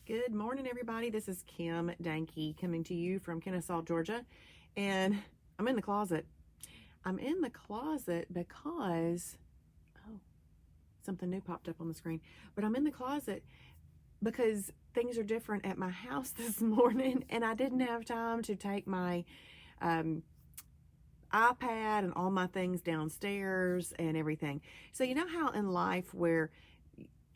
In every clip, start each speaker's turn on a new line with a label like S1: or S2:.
S1: Good morning, everybody. This is Kim Danke coming to you from Kennesaw, Georgia. And I'm in the closet. I'm in the closet because, oh, something new popped up on the screen. But I'm in the closet because things are different at my house this morning. And I didn't have time to take my iPad and all my things downstairs and everything. So you know how in life where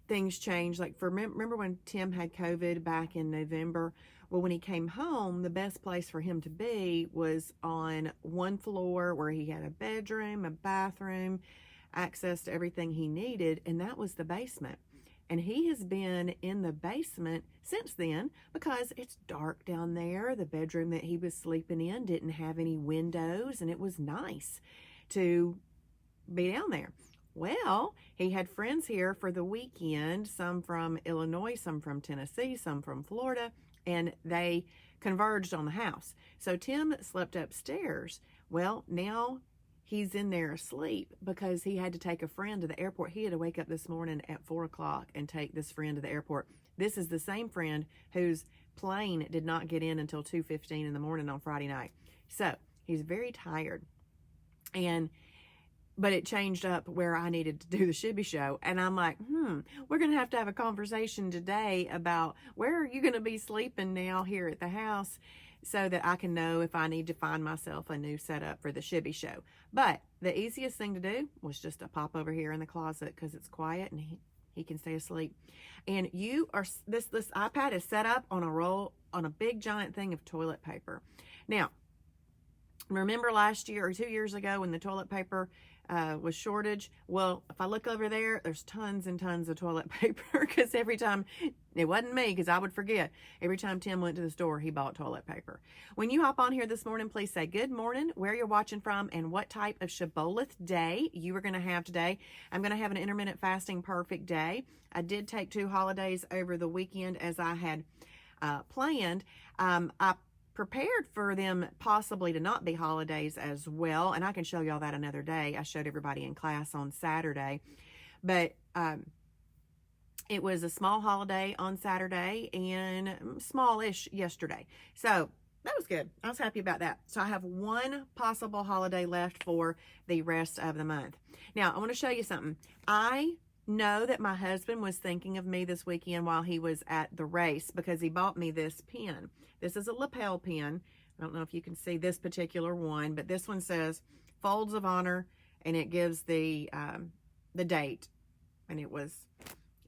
S1: things change, like remember when Tim had COVID back in November? Well, when he came home, the best place for him to be was on one floor where he had a bedroom, a bathroom, access to everything he needed, and that was the basement. And he has been in the basement since then because it's dark down there. The bedroom that he was sleeping in didn't have any windows, and it was nice to be down there. Well, he had friends here for the weekend, some from Illinois, some from Tennessee, some from Florida, and they converged on the house. So Tim slept upstairs. Well, now he's in there asleep because he had to take a friend to the airport. He had to wake up this morning at 4 o'clock and take this friend to the airport. This is the same friend whose plane did not get in until 2:15 in the morning on Friday night. So he's very tired. But it changed up where I needed to do the Shibby show. And I'm like, we're going to have a conversation today about where are you going to be sleeping now here at the house so that I can know if I need to find myself a new setup for the Shibby show. But the easiest thing to do was just to pop over here in the closet because it's quiet and he can stay asleep. And this iPad is set up on a big giant thing of toilet paper. Now, remember last year or 2 years ago when the toilet paper was shortage? Well, if I look over there, there's tons and tons of toilet paper because every time, it wasn't me because I would forget, every time Tim went to the store, he bought toilet paper. When you hop on here this morning, please say good morning, where you're watching from, and what type of Shibboleth day you are going to have today. I'm going to have an intermittent fasting perfect day. I did take 2 holidays over the weekend as I had planned. I prepared for them possibly to not be holidays as well, and I can show y'all that another day. I showed everybody in class on Saturday, but it was a small holiday on Saturday and smallish yesterday, so that was good. I was happy about that. So I have one possible holiday left for the rest of the month. Now I want to show you something. I know that my husband was thinking of me this weekend while he was at the race because he bought me this pen. This is a lapel pen. I don't know if you can see this particular one, but this one says Folds of Honor, and it gives the date. And it was,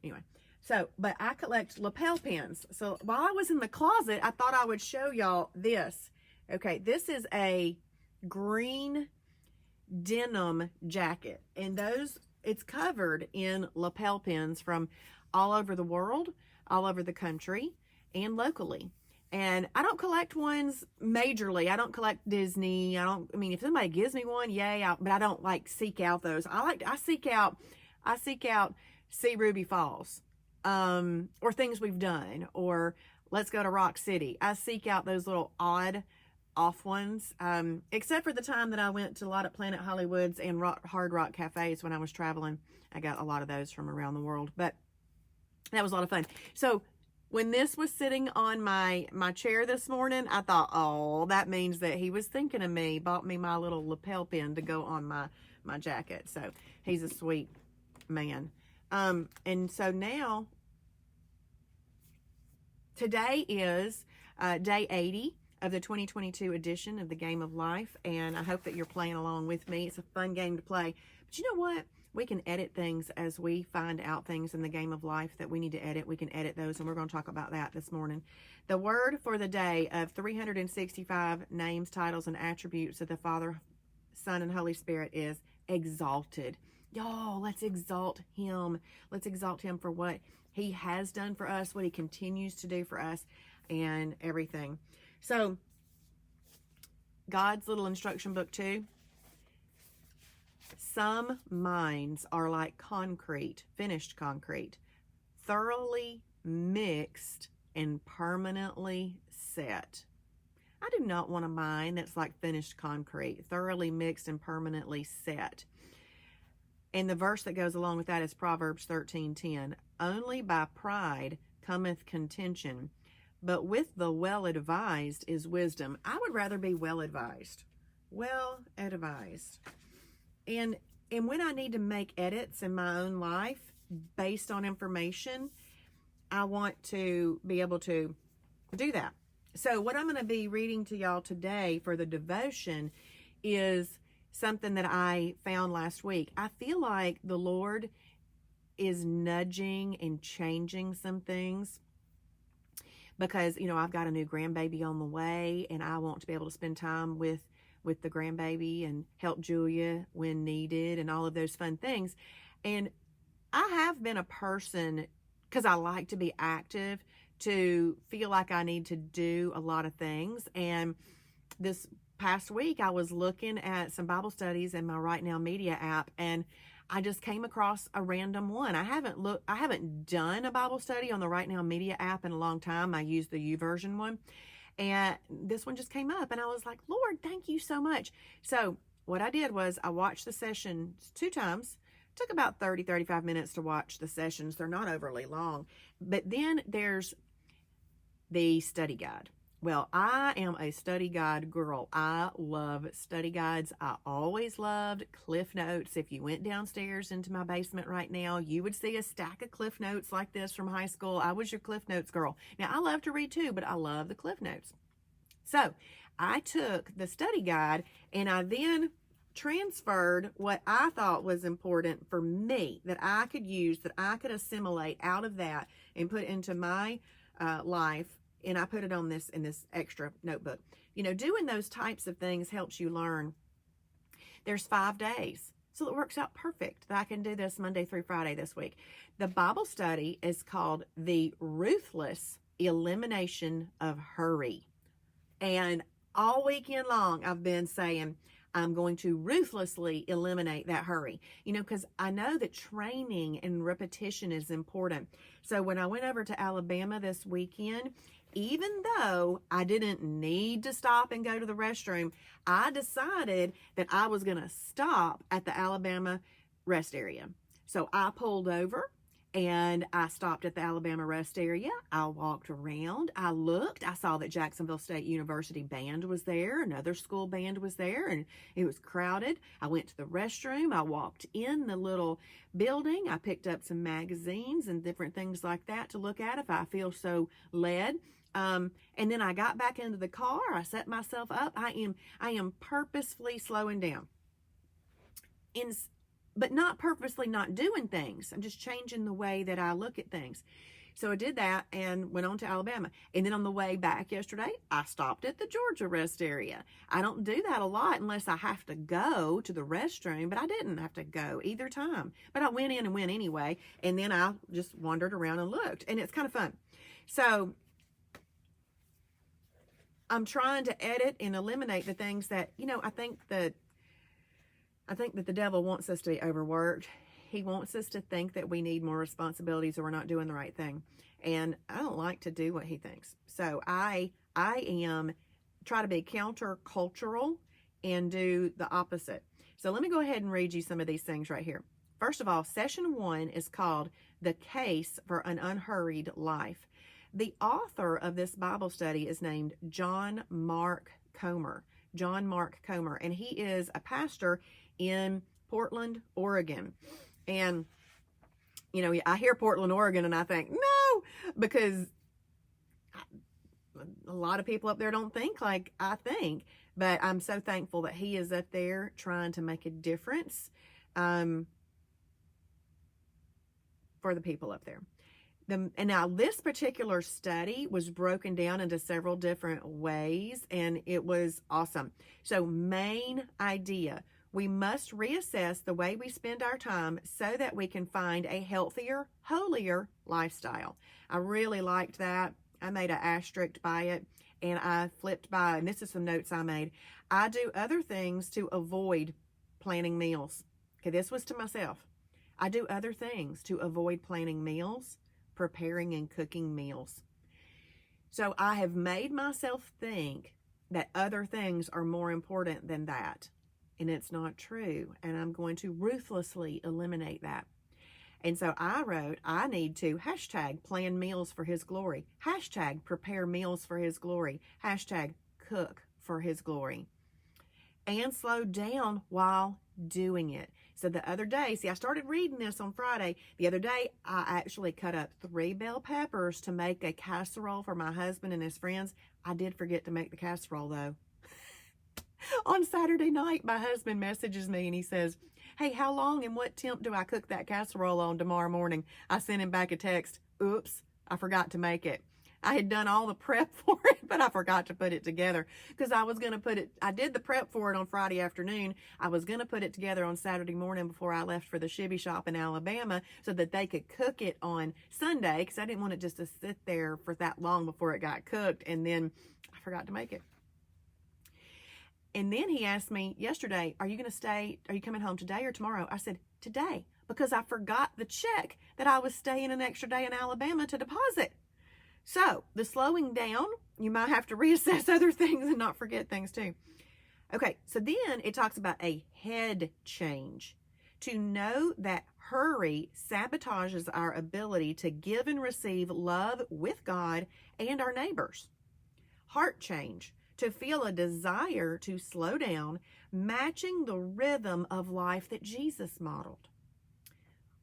S1: anyway. So, but I collect lapel pens. So while I was in the closet, I thought I would show y'all this. Okay, this is a green denim jacket, and it's covered in lapel pins from all over the world, all over the country, and locally. And I don't collect ones majorly. I don't collect Disney. I mean, if somebody gives me one, yay, but I don't like seek out those. I seek out See Ruby Falls, or Things We've Done, or Let's Go to Rock City. I seek out those little odd off ones, except for the time that I went to a lot of Planet Hollywoods and Hard Rock cafes when I was traveling. I got a lot of those from around the world, but that was a lot of fun. So when this was sitting on my chair this morning, I thought, oh, that means that he was thinking of me, bought me my little lapel pin to go on my jacket. So he's a sweet man. And so now, today is day 80 of the 2022 edition of the Game of Life, and I hope that you're playing along with me. It's a fun game to play. But you know what? We can edit things as we find out things in the Game of Life that we need to edit. We can edit those, and we're going to talk about that this morning. The word for the day of 365 names, titles, and attributes of the Father, Son, and Holy Spirit is exalted. Y'all, let's exalt him. Let's exalt him for what he has done for us, what he continues to do for us, and everything. So, God's little instruction book too. Some minds are like concrete, finished concrete, thoroughly mixed and permanently set. I do not want a mind that's like finished concrete, thoroughly mixed and permanently set. And the verse that goes along with that is Proverbs 13:10. Only by pride cometh contention, but with the well-advised is wisdom. I would rather be well-advised. Well-advised. And when I need to make edits in my own life based on information, I want to be able to do that. So what I'm going to be reading to y'all today for the devotion is something that I found last week. I feel like the Lord is nudging and changing some things because, I've got a new grandbaby on the way, and I want to be able to spend time with the grandbaby and help Julia when needed and all of those fun things. And I have been a person, because I like to be active, to feel like I need to do a lot of things. And this past week, I was looking at some Bible studies in my Right Now Media app, and I just came across a random one. I haven't done a Bible study on the Right Now Media app in a long time. I use the YouVersion one, and this one just came up, and I was like, Lord, thank you so much. So what I did was I watched the sessions 2 times. It took about 35 minutes to watch the sessions. They're not overly long. But then there's the study guide. Well, I am a study guide girl. I love study guides. I always loved Cliff Notes. If you went downstairs into my basement right now, you would see a stack of Cliff Notes like this from high school. I was your Cliff Notes girl. Now, I love to read too, but I love the Cliff Notes. So I took the study guide and I then transferred what I thought was important for me, that I could use, that I could assimilate out of that and put into my life. And I put it on in this extra notebook. Doing those types of things helps you learn. There's 5 days. So it works out perfect that I can do this Monday through Friday this week. The Bible study is called the Ruthless Elimination of Hurry. And all weekend long, I've been saying, I'm going to ruthlessly eliminate that hurry, because I know that training and repetition is important. So when I went over to Alabama this weekend, even though I didn't need to stop and go to the restroom, I decided that I was going to stop at the Alabama rest area. So I pulled over and I stopped at the Alabama rest area. I walked around. I looked. I saw that Jacksonville State University band was there. Another school band was there, and it was crowded. I went to the restroom. I walked in the little building. I picked up some magazines and different things like that to look at if I feel so led. And then I got back into the car. I set myself up. I am purposefully slowing down. But not purposely not doing things. I'm just changing the way that I look at things. So I did that and went on to Alabama. And then on the way back yesterday, I stopped at the Georgia rest area. I don't do that a lot unless I have to go to the restroom, but I didn't have to go either time. But I went in and went anyway. And then I just wandered around and looked. And it's kind of fun. So I'm trying to edit and eliminate the things that, I think that the devil wants us to be overworked. He wants us to think that we need more responsibilities or we're not doing the right thing. And I don't like to do what he thinks. So I try to be countercultural and do the opposite. So let me go ahead and read you some of these things right here. First of all, session 1 is called The Case for an Unhurried Life. The author of this Bible study is named John Mark Comer. John Mark Comer, and he is a pastor in Portland, Oregon. And, I hear Portland, Oregon, and I think, no, because a lot of people up there don't think like I think. But I'm so thankful that he is up there trying to make a difference for the people up there. And now this particular study was broken down into several different ways, and it was awesome. So main idea, we must reassess the way we spend our time so that we can find a healthier, holier lifestyle. I really liked that. I made an asterisk by it, and I flipped by, and this is some notes I made. I do other things to avoid planning meals. Okay, this was to myself. I do other things to avoid planning meals, preparing and cooking meals. So I have made myself think that other things are more important than that. And it's not true. And I'm going to ruthlessly eliminate that. And so I wrote, I need to hashtag plan meals for his glory, hashtag prepare meals for his glory, hashtag cook for his glory, and slow down while doing it. So the other day, see, I started reading this on Friday. The other day, I actually cut up 3 bell peppers to make a casserole for my husband and his friends. I did forget to make the casserole though. On Saturday night, my husband messages me and he says, hey, how long and what temp do I cook that casserole on tomorrow morning? I sent him back a text. Oops, I forgot to make it. I had done all the prep for it, but I forgot to put it together because I was going to put it, I did the prep for it on Friday afternoon. I was going to put it together on Saturday morning before I left for the Shibby shop in Alabama so that they could cook it on Sunday because I didn't want it just to sit there for that long before it got cooked, and then I forgot to make it. And then he asked me yesterday, are you going to stay? Are you coming home today or tomorrow? I said, today, because I forgot the check that I was staying an extra day in Alabama to deposit. So the slowing down, you might have to reassess other things and not forget things too. Okay, so then it talks about a head change. To know that hurry sabotages our ability to give and receive love with God and our neighbors. Heart change. To feel a desire to slow down, matching the rhythm of life that Jesus modeled.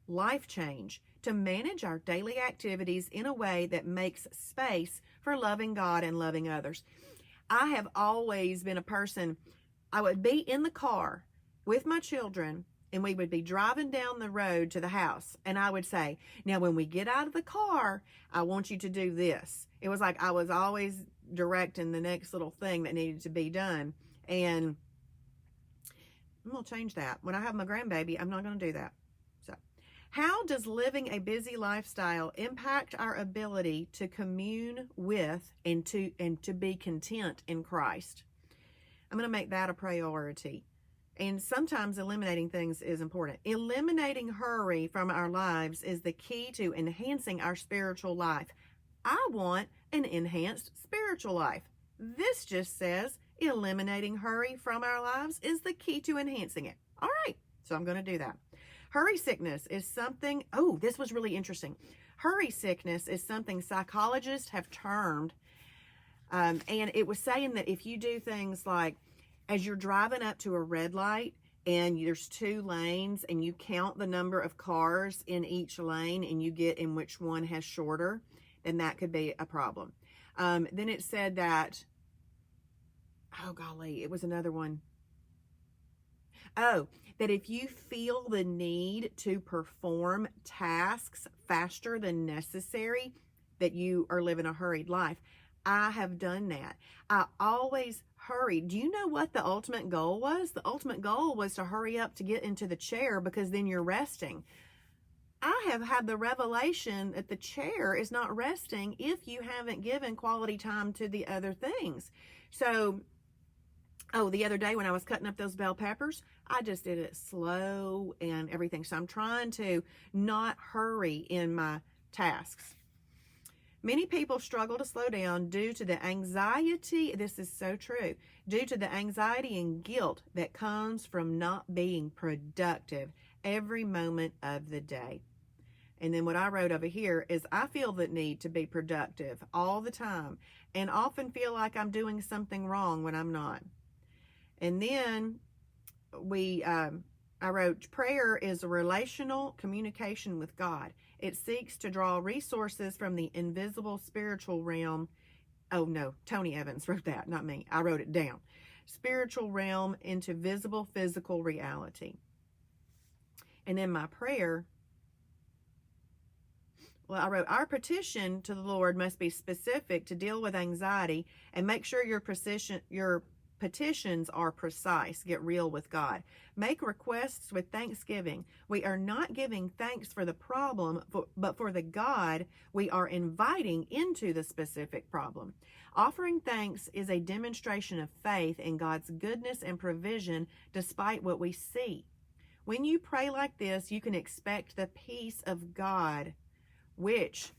S1: Life change. To manage our daily activities in a way that makes space for loving God and loving others. I have always been a person, I would be in the car with my children and we would be driving down the road to the house. And I would say, now when we get out of the car, I want you to do this. It was like I was always directing the next little thing that needed to be done. And I'm going to change that. When I have my grandbaby, I'm not going to do that. So, how does living a busy lifestyle impact our ability to commune with and to be content in Christ? I'm going to make that a priority. And sometimes eliminating things is important. Eliminating hurry from our lives is the key to enhancing our spiritual life. I want an enhanced spiritual life. This just says eliminating hurry from our lives is the key to enhancing it. All right, so I'm going to do that. Hurry sickness is something, oh, this was really interesting. Hurry sickness is something psychologists have termed, and it was saying that if you do things like, as you're driving up to a red light and there's 2 lanes and you count the number of cars in each lane and you get in which one has shorter, then that could be a problem. Then it said that, oh golly, it was another one. Oh, that if you feel the need to perform tasks faster than necessary, that you are living a hurried life. I have done that. I always hurried. Do you know what the ultimate goal was? The ultimate goal was to hurry up to get into the chair because then you're resting. I have had the revelation that the chair is not resting if you haven't given quality time to the other things. So, the other day when I was cutting up those bell peppers, I just did it slow and everything. So I'm trying to not hurry in my tasks. Many people struggle to slow down due to the anxiety, this is so true, due to the anxiety and guilt that comes from not being productive every moment of the day. And then what I wrote over here is I feel the need to be productive all the time and often feel like I'm doing something wrong when I'm not. And then I wrote, prayer is a relational communication with God. It seeks to draw resources from the invisible spiritual realm. Oh no, Tony Evans wrote that, not me. I wrote it down. Spiritual realm into visible physical reality. And then my prayer, well, I wrote, our petition to the Lord must be specific to deal with anxiety and make sure your petitions are precise. Get real with God. Make requests with thanksgiving. We are not giving thanks for the problem, but for the God we are inviting into the specific problem. Offering thanks is a demonstration of faith in God's goodness and provision despite what we see. When you pray like this, you can expect the peace of God, which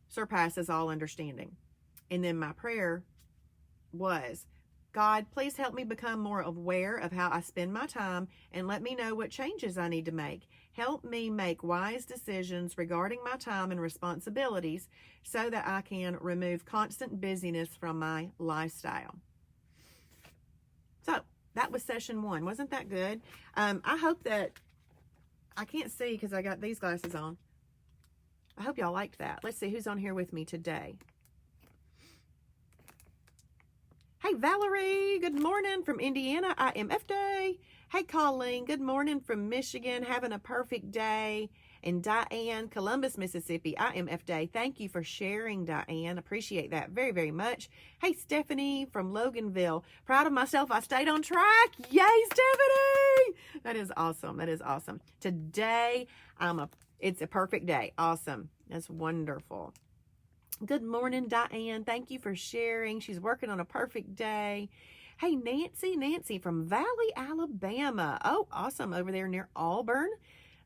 S1: surpasses all understanding. And then my prayer was, God, please help me become more aware of how I spend my time and let me know what changes I need to make. Help me make wise decisions regarding my time and responsibilities so that I can remove constant busyness from my lifestyle. So that was session 1. Wasn't that good? I hope that, I can't see because I got these glasses on. I hope y'all liked that. Let's see who's on here with me today. Hey, Valerie, good morning from Indiana, IMF Day. Hey, Colleen, good morning from Michigan, having a perfect day. And Diane, Columbus, Mississippi, IMF Day. Thank you for sharing, Diane. Appreciate that very, very much. Hey, Stephanie from Loganville. Proud of myself. I stayed on track. Yay, Stephanie! That is awesome. That is awesome. Today, it's a perfect day. Awesome. That's wonderful. Good morning, Diane. Thank you for sharing. She's working on a perfect day. Hey, Nancy from Valley, Alabama. Oh, awesome. Over there near Auburn.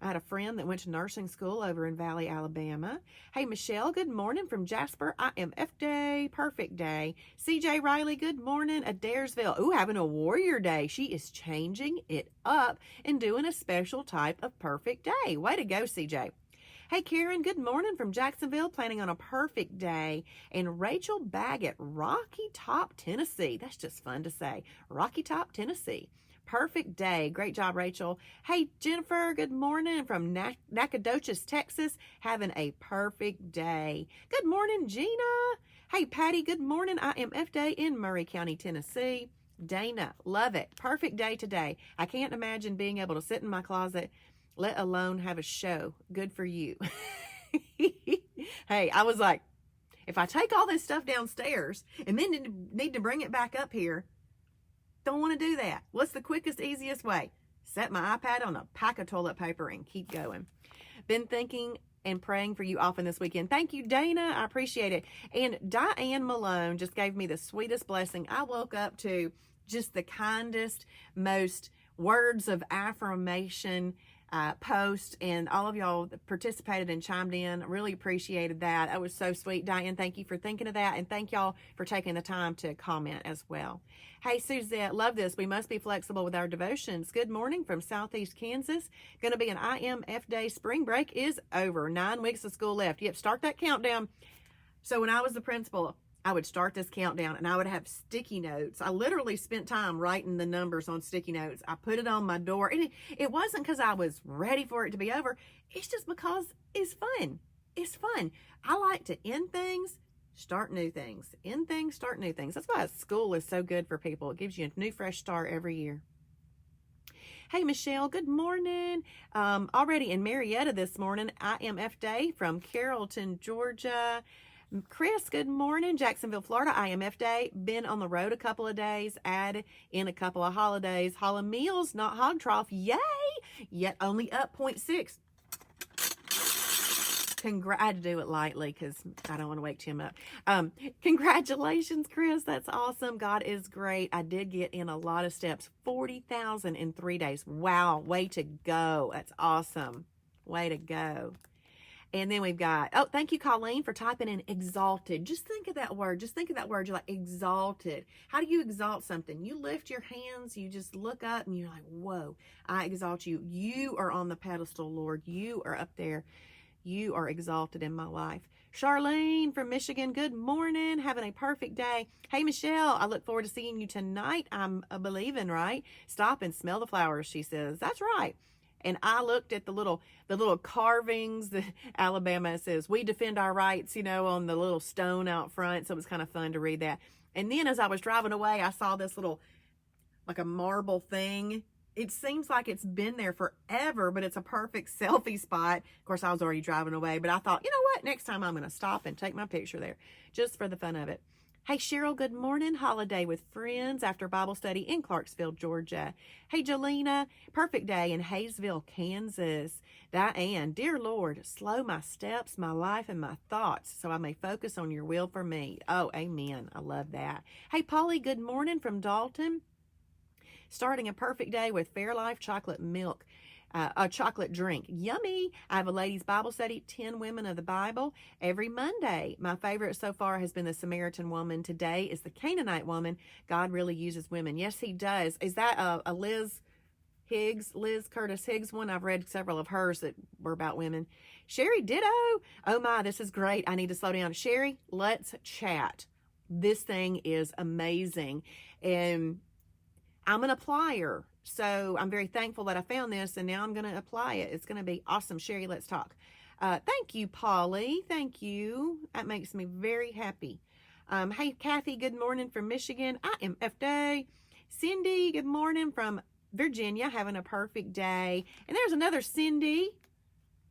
S1: I had a friend that went to nursing school over in Valley, Alabama. Hey, Michelle, good morning from Jasper. IMF Day. Perfect day. CJ Riley, good morning. Adairsville. Ooh, having a warrior day. She is changing it up and doing a special type of perfect day. Way to go, CJ. Hey, Karen, good morning from Jacksonville, planning on a perfect day. And Rachel Baggett, Rocky Top, Tennessee. That's just fun to say. Rocky Top, Tennessee. Perfect day. Great job, Rachel. Hey, Jennifer, good morning from Nacogdoches, Texas, having a perfect day. Good morning, Gina. Hey, Patty, good morning. IMF Day in Murray County, Tennessee. Dana, love it. Perfect day today. I can't imagine being able to sit in my closet, let alone have a show. Good for you. Hey, I was like, if I take all this stuff downstairs and then need to bring it back up here, don't want to do that. What's the quickest, easiest way? Set my iPad on a pack of toilet paper and keep going. Been thinking and praying for you often this weekend. Thank you, Dana. I appreciate it. And Diane Malone just gave me the sweetest blessing. I woke up to just the kindest, most words of affirmation post, and all of y'all participated and chimed in. Really appreciated that. That was so sweet. Diane, thank you for thinking of that, and thank y'all for taking the time to comment as well. Hey, Suzette, love this. We must be flexible with our devotions. Good morning from Southeast Kansas. Going to be an IMF Day. Spring break is over. 9 weeks of school left. Yep, start that countdown. So when I was the principal, I would start this countdown and I would have sticky notes. I literally spent time writing the numbers on sticky notes. I put it on my door, and it wasn't because I was ready for it to be over. It's just because it's fun. It's fun. I like to end things, start new things. End things, start new things. That's why school is so good for people. It gives you a new, fresh start every year. Hey, Michelle, good morning. Already in Marietta this morning, IMF Day from Carrollton, Georgia. Chris, good morning. Jacksonville, Florida, IMF Day. Been on the road a couple of days. Add in a couple of holidays. Hall of Meals, not Hog Trough. Yay! Yet only up 0.6. I had to do it lightly because I don't want to wake Tim up. Congratulations, Chris. That's awesome. God is great. I did get in a lot of steps. 40,000 in 3 days. Wow. Way to go. That's awesome. Way to go. And then we've got, oh, thank you, Colleen, for typing in exalted. Just think of that word. Just think of that word. You're like, exalted. How do you exalt something? You lift your hands. You just look up and you're like, whoa, I exalt you. You are on the pedestal, Lord. You are up there. You are exalted in my life. Charlene from Michigan, good morning. Having a perfect day. Hey, Michelle, I look forward to seeing you tonight. I'm believing, right? Stop and smell the flowers, she says. That's right. And I looked at the little carvings that Alabama says, we defend our rights, on the little stone out front. So it was kind of fun to read that. And then as I was driving away, I saw this little, like a marble thing. It seems like it's been there forever, but it's a perfect selfie spot. Of course, I was already driving away, but I thought, you know what? Next time I'm going to stop and take my picture there just for the fun of it. Hey, Cheryl, good morning. Holiday with friends after Bible study in Clarksville, Georgia. Hey, Jelena, perfect day in Hayesville, Kansas. Diane, dear Lord, slow my steps, my life, and my thoughts so I may focus on your will for me. Oh, amen. I love that. Hey, Polly, good morning from Dalton. Starting a perfect day with Fairlife chocolate milk. A chocolate drink. Yummy. I have a ladies' Bible study, 10 women of the Bible, every Monday. My favorite so far has been the Samaritan woman. Today is the Canaanite woman. God really uses women. Yes, he does. Is that a Liz Curtis Higgs one? I've read several of hers that were about women. Sherry, ditto. Oh my, this is great. I need to slow down. Sherry, let's chat. This thing is amazing. And I'm an applier. So I'm very thankful that I found this, and now I'm going to apply it. It's going to be awesome. Sherry, let's talk. Thank you, Polly. Thank you. That makes me very happy. Hey, Kathy, good morning from Michigan. I am FD. Cindy, good morning from Virginia. Having a perfect day. And there's another Cindy.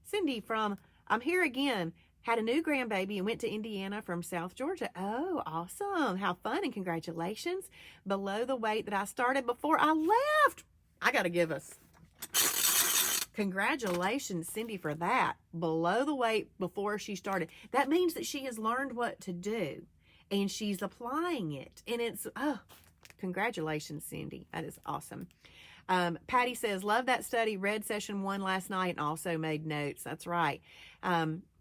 S1: Cindy from, I'm here again. Had a new grandbaby and went to Indiana from South Georgia. Oh, awesome. How fun, and congratulations. Below the weight that I started before I left. I got to give us congratulations, Cindy, for that. Below the weight before she started. That means that she has learned what to do and she's applying it. And it's, oh, congratulations, Cindy. That is awesome. Patty says, love that study. Read session 1 last night and also made notes. That's right.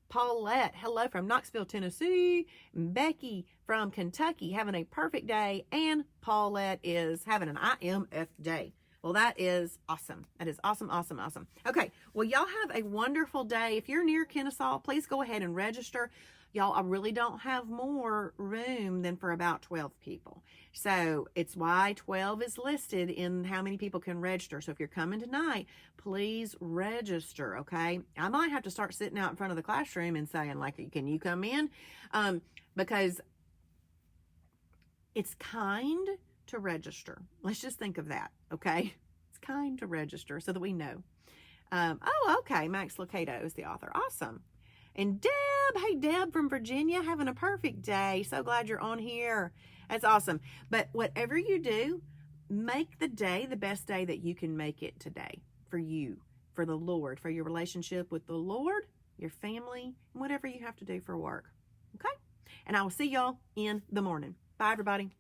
S1: Paulette, hello from Knoxville, Tennessee. Becky from Kentucky, having a perfect day. And Paulette is having an IMF day. Well, that is awesome. That is awesome, awesome, awesome. Okay, well, y'all have a wonderful day. If you're near Kennesaw, please go ahead and register. Y'all, I really don't have more room than for about 12 people. So it's why 12 is listed in how many people can register. So if you're coming tonight, please register, okay? I might have to start sitting out in front of the classroom and saying, like, can you come in? Because it's kind to register. Let's just think of that, okay? It's kind to register so that we know. Oh, okay, Max Lucado is the author. Awesome. And Deb, hey, Deb from Virginia, having a perfect day. So glad you're on here. That's awesome. But whatever you do, make the day the best day that you can make it today for you, for the Lord, for your relationship with the Lord, your family, and whatever you have to do for work. Okay? And I will see y'all in the morning. Bye, everybody.